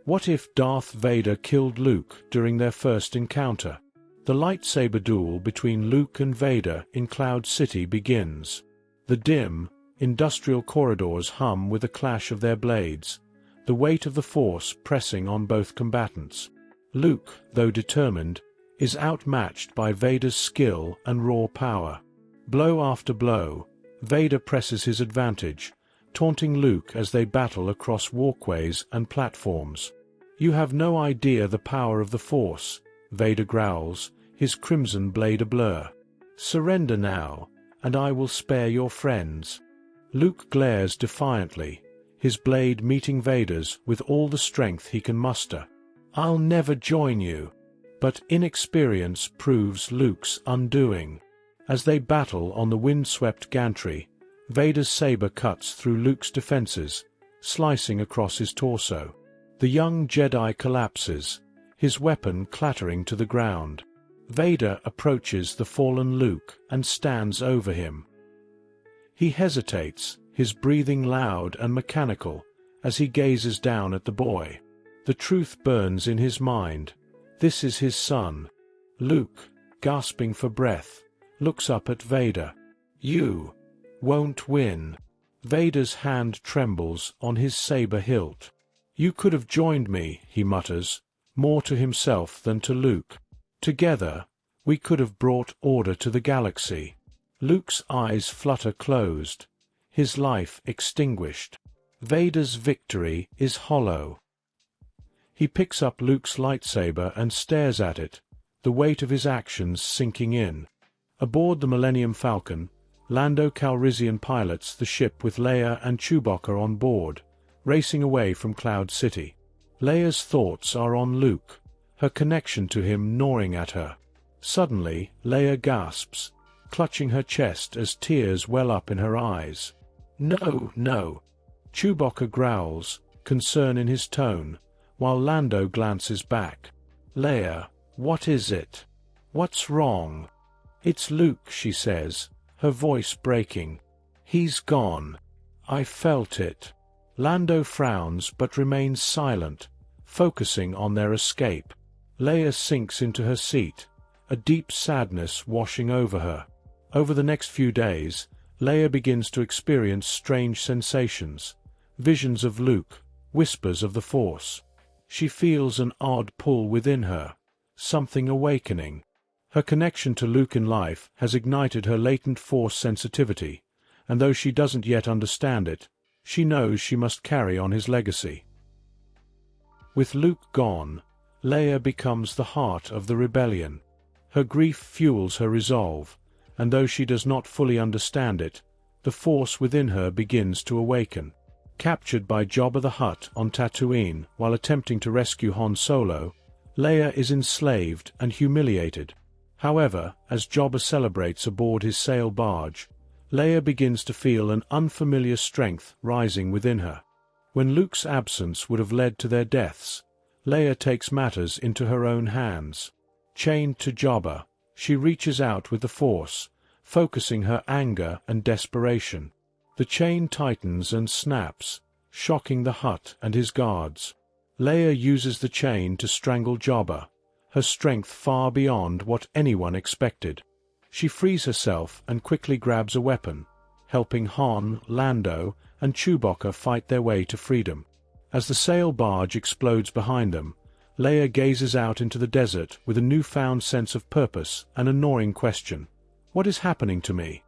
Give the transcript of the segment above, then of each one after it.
What if Darth Vader killed Luke during their first encounter? The lightsaber duel between Luke and Vader in Cloud City begins. The dim, industrial corridors hum with the clash of their blades, the weight of the Force pressing on both combatants. Luke, though determined, is outmatched by Vader's skill and raw power. Blow after blow, Vader presses his advantage, taunting Luke as they battle across walkways and platforms. "You have no idea the power of the Force," Vader growls, his crimson blade ablur. "Surrender now, and I will spare your friends." Luke glares defiantly, his blade meeting Vader's with all the strength he can muster. "I'll never join you." But inexperience proves Luke's undoing. As they battle on the wind-swept gantry, Vader's saber cuts through Luke's defenses, slicing across his torso. The young Jedi collapses, his weapon clattering to the ground. Vader approaches the fallen Luke and stands over him. He hesitates, his breathing loud and mechanical, as he gazes down at the boy. The truth burns in his mind. This is his son. Luke, gasping for breath, looks up at Vader. "You won't win." Vader's hand trembles on his saber hilt. "You could have joined me," he mutters, more to himself than to Luke. "Together, we could have brought order to the galaxy." Luke's eyes flutter closed, his life extinguished. Vader's victory is hollow. He picks up Luke's lightsaber and stares at it, the weight of his actions sinking in. Aboard the Millennium Falcon, Lando Calrissian pilots the ship with Leia and Chewbacca on board, racing away from Cloud City. Leia's thoughts are on Luke, her connection to him gnawing at her. Suddenly, Leia gasps, clutching her chest as tears well up in her eyes. "No, no!" Chewbacca growls, concern in his tone, while Lando glances back. "Leia, what is it? What's wrong?" "It's Luke," she says, her voice breaking. "He's gone. I felt it." Lando frowns but remains silent, focusing on their escape. Leia sinks into her seat, a deep sadness washing over her. Over the next few days, Leia begins to experience strange sensations, visions of Luke, whispers of the Force. She feels an odd pull within her, something awakening. Her connection to Luke in life has ignited her latent Force sensitivity, and though she doesn't yet understand it, she knows she must carry on his legacy. With Luke gone, Leia becomes the heart of the rebellion. Her grief fuels her resolve, and though she does not fully understand it, the Force within her begins to awaken. Captured by Jabba the Hutt on Tatooine while attempting to rescue Han Solo, Leia is enslaved and humiliated. However, as Jabba celebrates aboard his sail barge, Leia begins to feel an unfamiliar strength rising within her. When Luke's absence would have led to their deaths, Leia takes matters into her own hands. Chained to Jabba, she reaches out with the Force, focusing her anger and desperation. The chain tightens and snaps, shocking the Hutt and his guards. Leia uses the chain to strangle Jabba, her strength far beyond what anyone expected. She frees herself and quickly grabs a weapon, helping Han, Lando, and Chewbacca fight their way to freedom. As the sail barge explodes behind them, Leia gazes out into the desert with a newfound sense of purpose and a gnawing question. What is happening to me?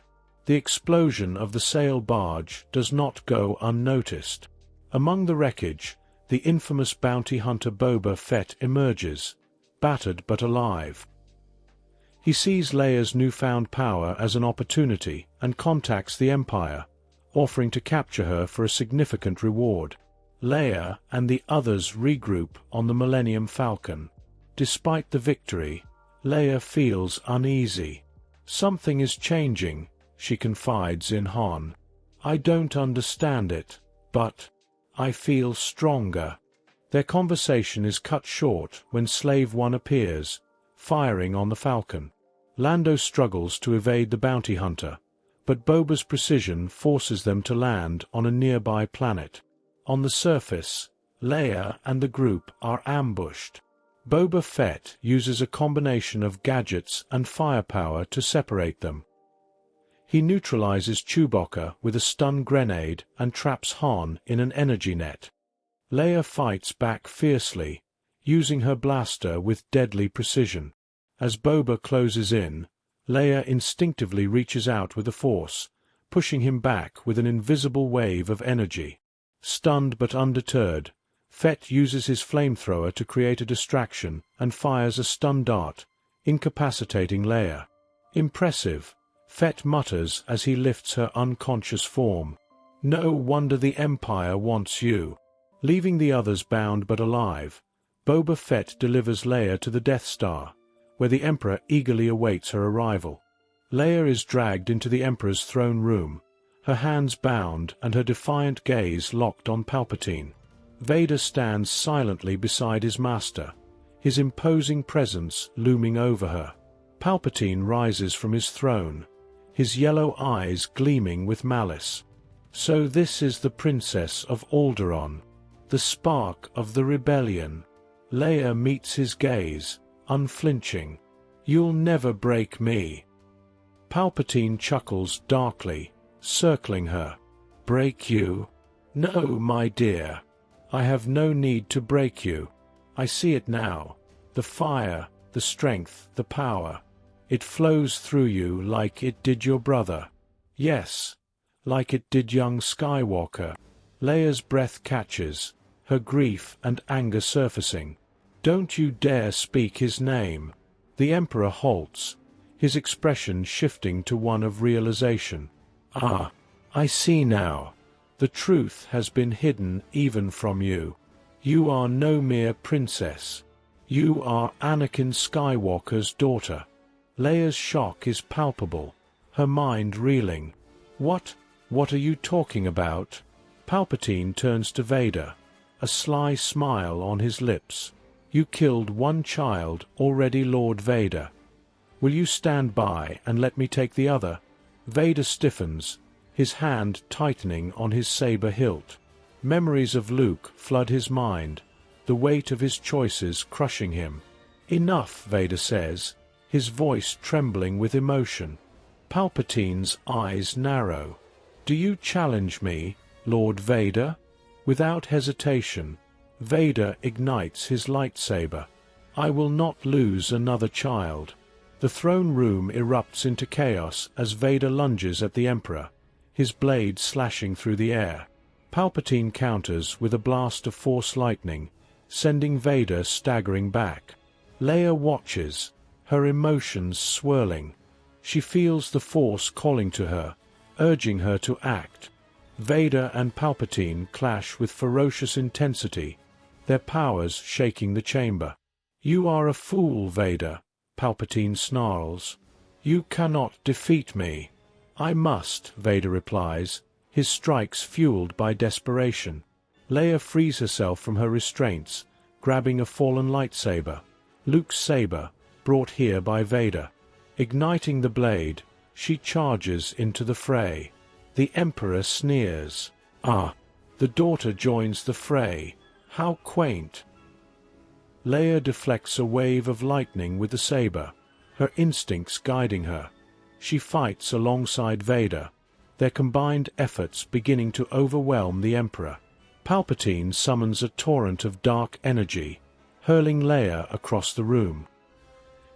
The explosion of the sail barge does not go unnoticed. Among the wreckage, the infamous bounty hunter Boba Fett emerges, battered but alive. He sees Leia's newfound power as an opportunity and contacts the Empire, offering to capture her for a significant reward. Leia and the others regroup on the Millennium Falcon. Despite the victory, Leia feels uneasy. "Something is changing," she confides in Han. "I don't understand it, but I feel stronger." Their conversation is cut short when Slave One appears, firing on the Falcon. Lando struggles to evade the bounty hunter, but Boba's precision forces them to land on a nearby planet. On the surface, Leia and the group are ambushed. Boba Fett uses a combination of gadgets and firepower to separate them. He neutralizes Chewbacca with a stun grenade and traps Han in an energy net. Leia fights back fiercely, using her blaster with deadly precision. As Boba closes in, Leia instinctively reaches out with the Force, pushing him back with an invisible wave of energy. Stunned but undeterred, Fett uses his flamethrower to create a distraction and fires a stun dart, incapacitating Leia. Impressive, Fett mutters as he lifts her unconscious form. No wonder the Empire wants you. Leaving the others bound but alive, Boba Fett delivers Leia to the Death Star, where the Emperor eagerly awaits her arrival. Leia is dragged into the Emperor's throne room, her hands bound and her defiant gaze locked on Palpatine. Vader stands silently beside his master, his imposing presence looming over her. Palpatine rises from his throne, his yellow eyes gleaming with malice. So this is the Princess of Alderaan, the spark of the rebellion. Leia meets his gaze, unflinching. You'll never break me. Palpatine chuckles darkly, circling her. Break you? No, my dear. I have no need to break you. I see it now. The fire, the strength, the power. It flows through you like it did your brother. Yes, like it did young Skywalker. Leia's breath catches, her grief and anger surfacing. Don't you dare speak his name. The Emperor halts, his expression shifting to one of realization. Ah, I see now. The truth has been hidden even from you. You are no mere princess. You are Anakin Skywalker's daughter. Leia's shock is palpable, her mind reeling. What are you talking about? Palpatine turns to Vader, a sly smile on his lips. You killed one child, already Lord Vader. Will you stand by and let me take the other? Vader stiffens, his hand tightening on his saber hilt. Memories of Luke flood his mind, the weight of his choices crushing him. Enough, Vader says, his voice trembling with emotion. Palpatine's eyes narrow. Do you challenge me, Lord Vader? Without hesitation, Vader ignites his lightsaber. I will not lose another child. The throne room erupts into chaos as Vader lunges at the Emperor, his blade slashing through the air. Palpatine counters with a blast of Force lightning, sending Vader staggering back. Leia watches, her emotions swirling. She feels the Force calling to her, urging her to act. Vader and Palpatine clash with ferocious intensity, their powers shaking the chamber. You are a fool, Vader, Palpatine snarls. You cannot defeat me. I must, Vader replies, his strikes fueled by desperation. Leia frees herself from her restraints, grabbing a fallen lightsaber, Luke's saber, brought here by Vader. Igniting the blade, she charges into the fray. The Emperor sneers. Ah, the daughter joins the fray. How quaint. Leia deflects a wave of lightning with the saber, her instincts guiding her. She fights alongside Vader, their combined efforts beginning to overwhelm the Emperor. Palpatine summons a torrent of dark energy, hurling Leia across the room.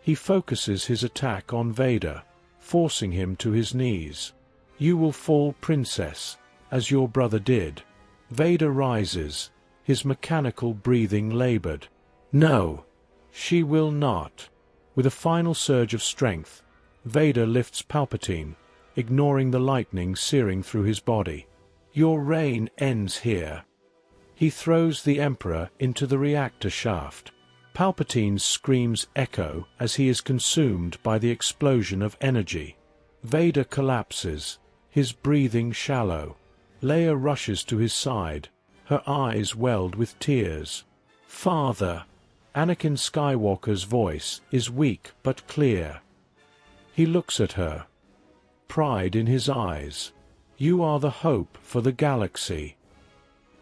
He focuses his attack on Vader, forcing him to his knees. You will fall, princess, as your brother did. Vader rises, his mechanical breathing labored. No, she will not. With a final surge of strength, Vader lifts Palpatine, ignoring the lightning searing through his body. Your reign ends here. He throws the Emperor into the reactor shaft. Palpatine's screams echo as he is consumed by the explosion of energy. Vader collapses, his breathing shallow. Leia rushes to his side, her eyes welled with tears. Father! Anakin Skywalker's voice is weak but clear. He looks at her, pride in his eyes. You are the hope for the galaxy.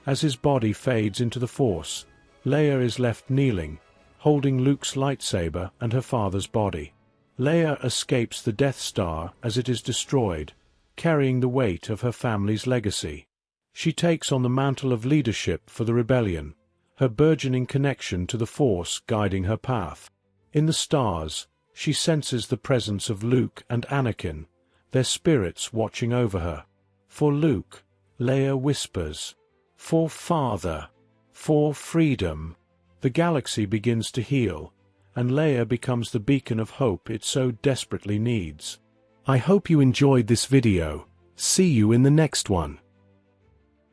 As his body fades into the Force, Leia is left kneeling, holding Luke's lightsaber and her father's body. Leia escapes the Death Star as it is destroyed, carrying the weight of her family's legacy. She takes on the mantle of leadership for the rebellion, her burgeoning connection to the Force guiding her path. In the stars, she senses the presence of Luke and Anakin, their spirits watching over her. For Luke, Leia whispers, "For Father, for freedom." The galaxy begins to heal, and Leia becomes the beacon of hope it so desperately needs. I hope you enjoyed this video. See you in the next one.